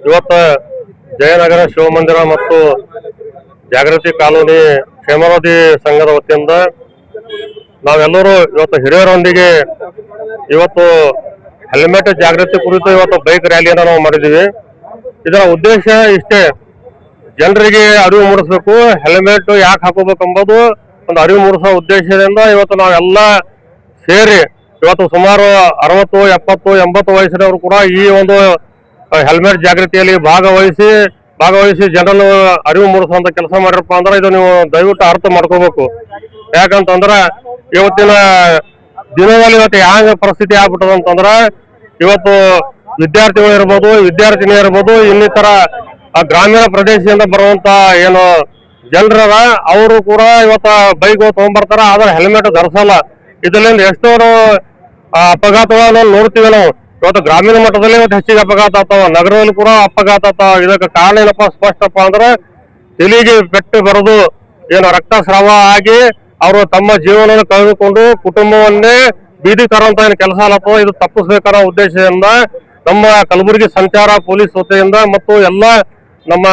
ಇವತ್ತು ಜಯನಗರ ಶಿವಮಂದಿರ ಮತ್ತು ಜಾಗೃತಿ ಕಾಲೋನಿ ಕ್ಷೇಮಾವಧಿ ಸಂಘದ ವತಿಯಿಂದ ನಾವೆಲ್ಲರೂ ಇವತ್ತು ಹಿರಿಯರೊಂದಿಗೆ ಇವತ್ತು ಹೆಲ್ಮೆಟ್ ಜಾಗೃತಿ ಕುರಿತು ಇವತ್ತು ಬೈಕ್ ರ್ಯಾಲಿಯನ್ನು ನಾವು ಮಾಡಿದ್ದೀವಿ. ಇದರ ಉದ್ದೇಶ ಇಷ್ಟೇ, ಜನರಿಗೆ ಅರಿವು ಮೂಡಿಸಬೇಕು, ಹೆಲ್ಮೆಟ್ ಯಾಕೆ ಹಾಕೋಬೇಕೆಂಬುದು ಒಂದು ಅರಿವು ಮೂಡಿಸುವ ಉದ್ದೇಶದಿಂದ ಇವತ್ತು ನಾವೆಲ್ಲ ಸೇರಿ ಇವತ್ತು ಸುಮಾರು 60, 70, 80 ವಯಸ್ಸಿನವರು ಕೂಡ ಈ ಒಂದು ಹೆಲ್ಮೆಟ್ ಜಾಗೃತಿಯಲ್ಲಿ ಭಾಗವಹಿಸಿ ಜನರನ್ನು ಅರಿವು ಮೂಡಿಸುವಂತ ಕೆಲಸ ಮಾಡಿರಪ್ಪ ಅಂದ್ರೆ ಇದು ನೀವು ದಯವಿಟ್ಟು ಅರ್ಥ ಮಾಡ್ಕೋಬೇಕು. ಯಾಕಂತಂದ್ರೆ ಇವತ್ತಿನ ದಿನದಲ್ಲಿ ಇವತ್ತು ಯಾವ ಪರಿಸ್ಥಿತಿ ಆಗ್ಬಿಟ್ಟದ ಅಂತಂದ್ರ ಇವತ್ತು ವಿದ್ಯಾರ್ಥಿಗಳು ಇರ್ಬೋದು, ವಿದ್ಯಾರ್ಥಿನಿ ಇರ್ಬೋದು, ಇನ್ನಿತರ ಗ್ರಾಮೀಣ ಪ್ರದೇಶದಿಂದ ಬರುವಂತ ಏನು ಜನರದ ಅವರು ಕೂಡ ಇವತ್ತ ಬೈಕ್ ತಗೊಂಡ್ಬರ್ತಾರ, ಆದ್ರೆ ಹೆಲ್ಮೆಟ್ ಧರಿಸಲ್ಲ. ಇದರಿಂದ ಎಷ್ಟೋ ಅಪಘಾತಗಳನ್ನು ನೋಡ್ತೀವಿ ನಾವು. ಇವತ್ತು ಗ್ರಾಮೀಣ ಮಟ್ಟದಲ್ಲಿ ಇವತ್ತು ಹೆಚ್ಚಿಗೆ ಅಪಘಾತ ಆಗ್ತಾವ, ನಗರದಲ್ಲಿ ಕೂಡ ಅಪಘಾತ ಆಗ್ತಾವ. ಇದಕ್ಕೆ ಕಾರಣ ಏನಪ್ಪಾ ಸ್ಪಷ್ಟಪ್ಪ ಅಂದ್ರೆ ತಲೆಗೆ ಪೆಟ್ಟು ಬರೋದು, ಏನು ರಕ್ತಸ್ರಾವ ಆಗಿ ಅವರು ತಮ್ಮ ಜೀವನವನ್ನು ಕಳೆದುಕೊಂಡು ಕುಟುಂಬವನ್ನೇ ಬೀದಿ ತರುವಂತ ಏನು ಕೆಲಸ ಅಲ್ಲಪ್ಪ. ಇದು ತಪ್ಪಿಸ್ಬೇಕನ್ನೋ ಉದ್ದೇಶದಿಂದ ನಮ್ಮ ಕಲಬುರಗಿ ಸಂಚಾರ ಪೊಲೀಸ್ ವತಿಯಿಂದ ಮತ್ತು ಎಲ್ಲ ನಮ್ಮ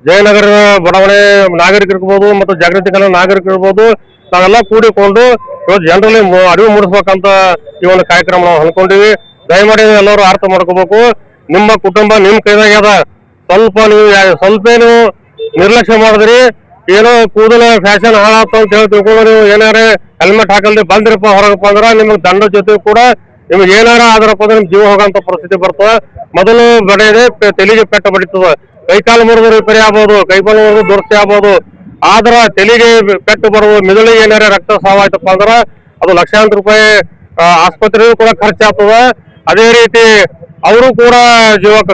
ಜಯನಗರ ಬಡಾವಣೆ ನಾಗರಿಕರಿರ್ಬೋದು ಮತ್ತು ಜಾಗೃತಿ ಕಲಾ ನಾಗರಿಕರಿರ್ಬೋದು ನಾವೆಲ್ಲ ಕೂಡಿಕೊಂಡು ಇವತ್ತು ಜನರಲ್ಲಿ ಅರಿವು ಮೂಡಿಸ್ಬೇಕಂತ ಈ ಒಂದು ಕಾರ್ಯಕ್ರಮ ನಾವು ಹಮ್ಮಿಕೊಂಡಿವಿ. ದಯಮಾಡಿ ಎಲ್ಲರೂ ಅರ್ಥ ಮಾಡ್ಕೋಬೇಕು. ನಿಮ್ಮ ಕುಟುಂಬ ನಿಮ್ ಕೈದಾಗ ಅದ, ಸ್ವಲ್ಪ ನೀವು ನಿರ್ಲಕ್ಷ್ಯ ಮಾಡಿದ್ರಿ, ಏನೋ ಕೂದಲ ಫ್ಯಾಷನ್ ಹಾಳಾಗ್ತ ಅಂತ ಹೇಳಿ ತಿಳ್ಕೊಂಡು ನೀವು ಏನಾರೇ ಹೆಲ್ಮೆಟ್ ಹಾಕಲ್ದೆ ಬಂದ್ರಪ್ಪ ಹೊರಗಪ್ಪ ಅಂದ್ರ ನಿಮ್ಗೆ ದಂಡ ಜೊತೆ ಕೂಡ ನಿಮ್ಗೆ ಏನಾರ ಆದ್ರಪ್ಪ ಅಂದ್ರೆ ನಿಮ್ ಜೀವ ಹೋಗಂತ ಪರಿಸ್ಥಿತಿ ಬರ್ತದೆ. ಮೊದಲು ಬಡಿಯದೆ ತೆಲಿಗೆ ಪೆಟ್ಟ ಬಡಿತದ, ಕೈಕಾಲು ಮುರಿದು ರಿಪೇರಿ ಆಗ್ಬೋದು, ಕೈಕಾಲು ಮುರಿದು ದುರಸ್ತಿ ಆಗ್ಬೋದು. ಆದ್ರ ತೆಲಿಗೆ ಪೆಟ್ಟು ಬರೋದು, ಮಿದುಳಿಗೆ ಏನಾರ ರಕ್ತಸ್ರಾವ ಆಯ್ತಪ್ಪ ಅಂದ್ರ ಅದು ಲಕ್ಷಾಂತರ ರೂಪಾಯಿ ಆಸ್ಪತ್ರೆಗೂ ಕೂಡ ಖರ್ಚಾಗ್ತದ. ಅದೇ ರೀತಿ ಅವರು ಕೂಡ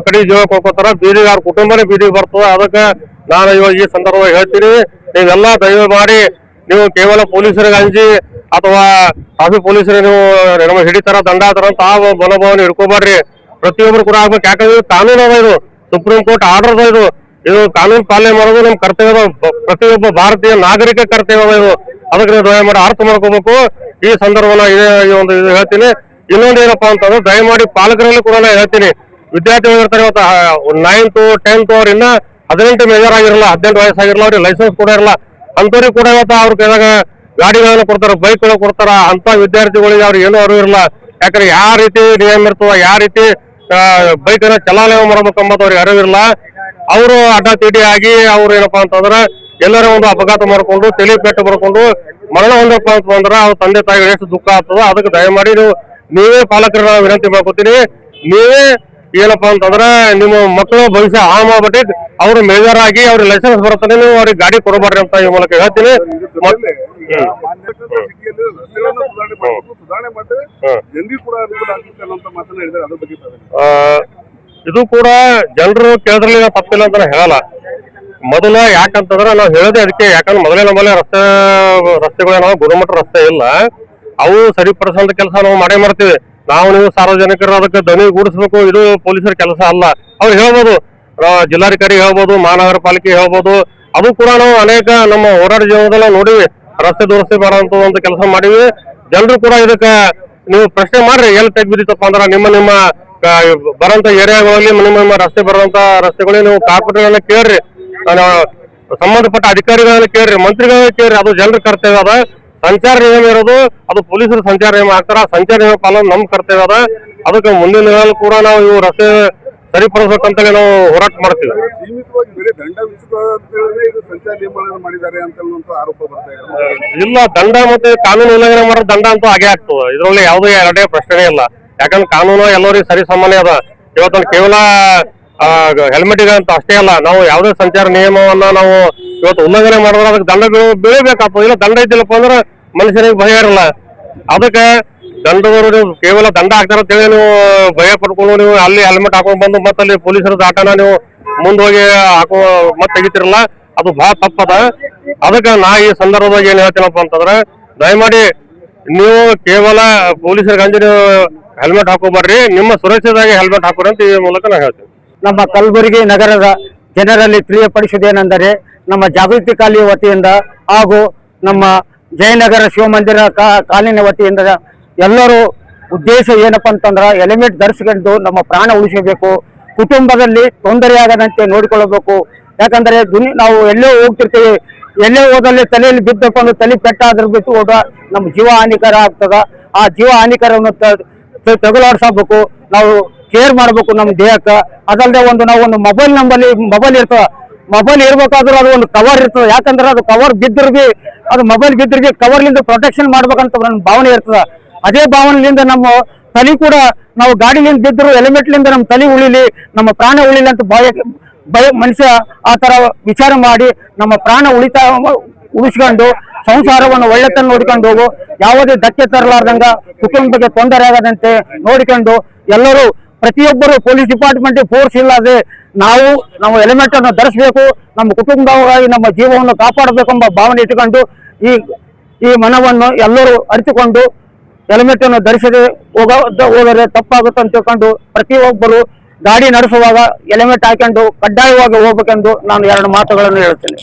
ಕಡಿ ಜೀವಕ್ಕೆ ಹೋಗ್ಕೋತಾರ, ಬೀದಿಗೆ ಅವ್ರ ಕುಟುಂಬನೇ ಬೀದಿಗೆ ಬರ್ತದ. ಅದಕ್ಕೆ ನಾನು ಇವಾಗ ಈ ಸಂದರ್ಭವಾಗಿ ಹೇಳ್ತೀನಿ, ನೀವೆಲ್ಲ ದಯವು ಮಾಡಿ ನೀವು ಕೇವಲ ಪೊಲೀಸರಿಗೆ ಅಂಜಿ ಅಥವಾ ಟ್ರಾಫಿಕ್ ಪೊಲೀಸರಿಗೆ ನೀವು ನಮ್ಮ ಹಿಡಿತಾರ ದಂಡ ಹಾತಾರ ಅಂತ ಆ ಮನೋಭಾವನೆ ಇಟ್ಕೋಬಾರ್ರಿ. ಪ್ರತಿಯೊಬ್ಬರು ಕೂಡ ಆಗ್ಬೇಕು. ಯಾಕಂದ್ರೆ ಕಾನೂನು ಅದ, ಇದು ಸುಪ್ರೀಂ ಕೋರ್ಟ್ ಆರ್ಡರ್ ಅದ, ಇದು ಕಾನೂನು ಪಾಲನೆ ಮಾಡೋದು ನಮ್ಮ ಕರ್ತವ್ಯದ, ಪ್ರತಿಯೊಬ್ಬ ಭಾರತೀಯ ನಾಗರಿಕ ಕರ್ತವ್ಯ ಇದು. ಅದಕ್ಕೆ ನೀವು ದಯಮಾಡಿ ಅರ್ಥ ಮಾಡ್ಕೋಬೇಕು. ಈ ಸಂದರ್ಭನ ಈ ಒಂದು ಇದು ಹೇಳ್ತೀನಿ. ಇನ್ನೊಂದು ಏನಪ್ಪಾ ಅಂತಂದ್ರೆ ದಯಮಾಡಿ ಪಾಲಕರಲ್ಲಿ ಕೂಡ ನಾನು ಹೇಳ್ತೀನಿ, ವಿದ್ಯಾರ್ಥಿಗಳು ಇರ್ತಾರೆ ಇವತ್ತು 9th 10th ಅವ್ರು ಇನ್ನ 18 ಮೇಜರ್ ಆಗಿರಲ್ಲ, 18 ವಯಸ್ಸಾಗಿರಲ್ಲ, ಅವ್ರಿಗೆ ಲೈಸೆನ್ಸ್ ಕೂಡ ಇರಲ್ಲ. ಅಂತವ್ರಿಗೆ ಕೂಡ ಇವತ್ತು ಅವ್ರ ಕೈದಾಗ ಗಾಡಿಗಳನ್ನ ಕೊಡ್ತಾರ, ಬೈಕ್ಗಳು ಕೊಡ್ತಾರ. ಅಂತ ವಿದ್ಯಾರ್ಥಿಗಳಿಗೆ ಅವ್ರಿಗೆ ಏನೂ ಅರಿವು ಇರಲ್ಲ. ಯಾಕಂದ್ರೆ ಯಾವ ರೀತಿ ನಿಯಮ ಇರ್ತವ, ಯಾವ ರೀತಿ ಬೈಕ್ ಅನ್ನ ಚಲಾವಣೆ ಮಾಡ್ಬೇಕಂಬತ್ತು ಅವ್ರಿಗೆ ಅರಿವಿರಲ್ಲ. ಅವರು ಅಡ್ಡ ತಿಡಿ ಆಗಿ ಅವ್ರು ಏನಪ್ಪಾ ಅಂತಂದ್ರೆ ಎಲ್ಲರ ಒಂದು ಅಪಘಾತ ಮಾಡ್ಕೊಂಡು ತಲೆ ಪೆಟ್ಟು ಬರ್ಕೊಂಡು ಮರಣ ಹೊಂದಪ್ಪ ಅಂತಂದ್ರೆ ಅವ್ರ ತಂದೆ ತಾಯಿಗಳು ಎಷ್ಟು ದುಃಖ ಆಗ್ತದ. ಅದಕ್ಕೆ ದಯಮಾಡಿ ನೀವೇ ಪಾಲಕರ ವಿನಂತಿ ಮಾಡ್ಕೊತೀನಿ, ನೀವೇ ಏನಪ್ಪಾ ಅಂತಂದ್ರೆ ನಿಮ್ಮ ಮಕ್ಕಳ ಭವಿಷ್ಯ ಹಾಳು ಮಾಡ್ಬಿಟ್ಟು ಅವ್ರು ಮೇಜರ್ ಆಗಿ ಅವ್ರಿಗೆ ಲೈಸೆನ್ಸ್ ಬರುತ್ತಾನೆ, ನೀವು ಅವ್ರಿಗೆ ಗಾಡಿ ಕೊಡಬಾರ್ರಿ ಅಂತ ಈ ಮೂಲಕ ಹೇಳ್ತೀನಿ. ಇದು ಕೂಡ ಜನರು ಕೇಳಿದ್ರಲ್ಲಿ ನಾವು ತಪ್ಪಿಲ್ಲ ಅಂತ ಹೇಳಲ್ಲ. ಮೊದಲ ಯಾಕಂತಂದ್ರೆ ನಾವು ಹೇಳೋದೇ ಅದಕ್ಕೆ, ಯಾಕಂದ್ರೆ ಮೊದಲೇ ನಮ್ಮಲ್ಲಿ ರಸ್ತೆಗಳೇನೋ ಗುಣಮಟ್ಟ ರಸ್ತೆ ಇಲ್ಲ, ಅವು ಸರಿಪಡಿಸುವಂತ ಕೆಲಸ ನಾವು ಮಾಡೇ ಮಾಡ್ತೀವಿ. ನೀವು ಸಾರ್ವಜನಿಕರು ಅದಕ್ಕೆ ಧ್ವನಿ ಗೂಡಿಸ್ಬೇಕು, ಇದು ಪೊಲೀಸರ ಕೆಲಸ ಅಲ್ಲ. ಅವ್ರು ಹೇಳ್ಬೋದು, ಜಿಲ್ಲಾಧಿಕಾರಿ ಹೇಳ್ಬೋದು, ಮಹಾನಗರ ಪಾಲಿಕೆ ಹೇಳ್ಬೋದು. ಅದು ಕೂಡ ನಾವು ಅನೇಕ ನಮ್ಮ ಹೋರಾಟ ಜೀವನದಲ್ಲಿ ನೋಡಿವಿ, ರಸ್ತೆ ದುರಸ್ತಿ ಮಾಡುವಂತ ಒಂದು ಕೆಲಸ ಮಾಡಿವಿ. ಜನರು ಕೂಡ ಇದಕ್ಕೆ ನೀವು ಪ್ರಶ್ನೆ ಮಾಡ್ರಿ, ಎಲ್ಲಿ ತೆಗ್ ಬಿದ್ದಿತ್ತಪ್ಪ ಅಂದ್ರೆ ನಿಮ್ಮ ಬರೋಂತ ಏರಿಯಾಗಳಲ್ಲಿ ನಿಮ್ಮ ರಸ್ತೆ ಬರುವಂತ ರಸ್ತೆಗಳಿಗೆ ನೀವು ಕಾರ್ಪೊರೇಟರ್ಗಳನ್ನ ಕೇಳ್ರಿ, ಸಂಬಂಧಪಟ್ಟ ಅಧಿಕಾರಿಗಳನ್ನ ಕೇಳ್ರಿ, ಮಂತ್ರಿಗಳನ್ನ ಕೇಳ್ರಿ. ಅದು ಜನರ ಕರ್ತವ್ಯ ಅದ. ಸಂಚಾರ ನಿಯಮ ಇರೋದು ಅದು ಪೊಲೀಸರು ಸಂಚಾರ ನಿಯಮ ಹಾಕ್ತಾರ, ಸಂಚಾರ ನಿಯಮ ಪಾಲನೆ ನಮ್ ಕರ್ತವ್ಯ ಅದ. ಅದಕ್ಕೆ ಮುಂದಿನ ದಿನದಲ್ಲಿ ಕೂಡ ನಾವು ಇವು ರಸ್ತೆ ಸರಿಪಡಿಸ್ಬೇಕಂತೇಳಿ ನಾವು ಹೋರಾಟ ಮಾಡ್ತೀವಿ. ಇಲ್ಲ, ದಂಡ ಮತ್ತೆ ಕಾನೂನು ಉಲ್ಲಂಘನೆ ಮಾಡೋ ದಂಡ ಅಂತೂ ಆಗೇ ಆಗ್ತದೆ. ಇದ್ರಲ್ಲಿ ಯಾವುದೇ ಎರಡೇ ಪ್ರಶ್ನೆ ಇಲ್ಲ. ಯಾಕಂದ್ರೆ ಕಾನೂನು ಎಲ್ಲರಿಗೂ ಸರಿ ಸಾಮಾನ್ಯ ಅದ. ಇವತ್ತು ಕೇವಲ ಹೆಲ್ಮೆಟ್ ಅಂತ ಅಷ್ಟೇ ಅಲ್ಲ, ನಾವು ಯಾವುದೇ ಸಂಚಾರ ನಿಯಮವನ್ನ ನಾವು ಇವತ್ತು ಉಲ್ಲಂಘನೆ ಮಾಡಿದ್ರೆ ಅದಕ್ಕೆ ದಂಡ ಬೀಳಬೇಕಾಗ್ತದೆ. ಇಲ್ಲ ದಂಡ ಇದ್ದಿಲ್ಲಪ್ಪ ಅಂದ್ರೆ ಮನುಷ್ಯನಿಗೆ ಭಯ ಇರಲ್ಲ. ಅದಕ್ಕೆ ದಂಡದವರು ನೀವು ಕೇವಲ ದಂಡ ಹಾಕ್ತಾರ ಅಂತೇಳಿ ನೀವು ಭಯ ಪಡ್ಕೊಂಡು ನೀವು ಅಲ್ಲಿ ಹೆಲ್ಮೆಟ್ ಹಾಕೊಂಡ್ ಬಂದು ಮತ್ತೆ ಅಲ್ಲಿ ಪೊಲೀಸರ ದಾಟನ ನೀವು ಮುಂದೋಗಿ ಮತ್ತೆ ತೆಗಿತಿರಲ್ಲ, ಅದು ಬಹಳ ತಪ್ಪದ. ಅದಕ್ಕೆ ನಾ ಈ ಸಂದರ್ಭದಾಗ ಏನ್ ಹೇಳ್ತೀನಪ್ಪ ಅಂತಂದ್ರೆ ದಯಮಾಡಿ ನೀವು ಕೇವಲ ಪೊಲೀಸರಿಗೆ ಅಂಜಿ ನೀವು ಹೆಲ್ಮೆಟ್ ಹಾಕೋಬಾರ್ರಿ, ನಿಮ್ಮ ಸುರಕ್ಷತೆಗಾಗಿ ಹೆಲ್ಮೆಟ್ ಹಾಕೋರಿ ಅಂತ ಈ ಮೂಲಕ ನಾನು ಹೇಳ್ತೀನಿ. ನಮ್ಮ ಕಲಬುರಗಿ ನಗರದ ಜನರಲ್ಲಿ ತಿಳಿಯಪಡಿಸುವುದೇನೆಂದರೆ, ನಮ್ಮ ಜಾಗೃತಿ ಕಾಲನಿ ವತಿಯಿಂದ ಹಾಗೂ ನಮ್ಮ ಜಯನಗರ ಶಿವಮಂದಿರ ಕಾಲನಿ ವತಿಯಿಂದ ಎಲ್ಲರೂ ಉದ್ದೇಶ ಏನಪ್ಪಾ ಅಂತಂದ್ರೆ ಹೆಲ್ಮೆಟ್ ಧರಿಸಿಕೊಂಡು ನಮ್ಮ ಪ್ರಾಣ ಉಳಿಸಬೇಕು. ಕುಟುಂಬದಲ್ಲಿ ತೊಂದರೆಯಾಗದಂತೆ ನೋಡಿಕೊಳ್ಳಬೇಕು. ಯಾಕಂದ್ರೆ ನಾವು ಎಲ್ಲೇ ಹೋಗ್ತಿರ್ತೀವಿ, ಎಲ್ಲೇ ಹೋದಲ್ಲಿ ತಲೆಯಲ್ಲಿ ಬಿದ್ದಕೊಂಡು ತಲೆ ಪೆಟ್ಟಾದ್ರ ಬಿಟ್ಟು ಹೋದ ನಮ್ಮ ಜೀವ ಹಾನಿಕರ ಆಗ್ತದ. ಆ ಜೀವ ಹಾನಿಕರವನ್ನು ತಗುಲಾಡ್ಸಬೇಕು. ನಾವು ಕೇರ್ ಮಾಡ್ಬೇಕು ನಮ್ಮ ದೇಹಕ್ಕೆ. ಅದಲ್ಲದೆ ನಾವು ಒಂದು ಮೊಬೈಲ್ ಇರ್ತದ, ಮೊಬೈಲ್ ಇರ್ಬೇಕಾದ್ರೂ ಅದು ಒಂದು ಕವರ್ ಇರ್ತದೆ. ಯಾಕಂದ್ರೆ ಅದು ಕವರ್ ಬಿದ್ದರೂ ಬಿ ಅದು ಮೊಬೈಲ್ ಬಿದ್ದರೂ ಬಿ ಕವರ್ಲಿಂದ ಪ್ರೊಟೆಕ್ಷನ್ ಮಾಡ್ಬೇಕಂತ ನನ್ನ ಭಾವನೆ ಇರ್ತದ. ಅದೇ ಭಾವನೆಯಿಂದ ನಮ್ಮ ತಲೆ ಕೂಡ ನಾವು ಗಾಡಿಲಿಂದ ಬಿದ್ದರೂ ಹೆಲ್ಮೆಟ್ಲಿಂದ ನಮ್ಮ ತಲೆ ಉಳಿಲಿ, ನಮ್ಮ ಪ್ರಾಣ ಉಳಿಲಿ ಅಂತ ಮನುಷ್ಯ ಆ ತರ ವಿಚಾರ ಮಾಡಿ ನಮ್ಮ ಪ್ರಾಣ ಉಳಿಸ್ಕೊಂಡು ಸಂಸಾರವನ್ನು ಒಳ್ಳೆತನ ನೋಡ್ಕೊಂಡು ಹೋಗು. ಯಾವುದೇ ಧಕ್ಕೆ ತರಲಾರ್ದಂಗ ಕುಟುಂಬಕ್ಕೆ ತೊಂದರೆ ಆಗದಂತೆ ನೋಡಿಕೊಂಡು ಎಲ್ಲರೂ ಪ್ರತಿಯೊಬ್ಬರು ಪೊಲೀಸ್ ಡಿಪಾರ್ಟ್ಮೆಂಟ್ ಫೋರ್ಸ್ ಇಲ್ಲದೆ ನಾವು ಹೆಲ್ಮೆಟ್ ಅನ್ನು ಧರಿಸಬೇಕು. ನಮ್ಮ ಕುಟುಂಬವಾಗಿ ನಮ್ಮ ಜೀವವನ್ನು ಕಾಪಾಡಬೇಕೆಂಬ ಭಾವನೆ ಇಟ್ಟುಕೊಂಡು ಈ ಮನವನ್ನು ಎಲ್ಲರೂ ಅರಿತುಕೊಂಡು ಹೆಲ್ಮೆಟ್ ಅನ್ನು ಧರಿಸದೆ ಹೋದರೆ ತಪ್ಪಾಗುತ್ತೆ ಅಂತ ತಿಳ್ಕೊಂಡು ಪ್ರತಿಯೊಬ್ಬರು ಗಾಡಿ ನಡೆಸುವಾಗ ಹೆಲ್ಮೆಟ್ ಹಾಕೊಂಡು ಕಡ್ಡಾಯವಾಗಿ ಹೋಗ್ಬೇಕೆಂದು ನಾನು 2 ಮಾತುಗಳನ್ನು ಹೇಳ್ತೇನೆ.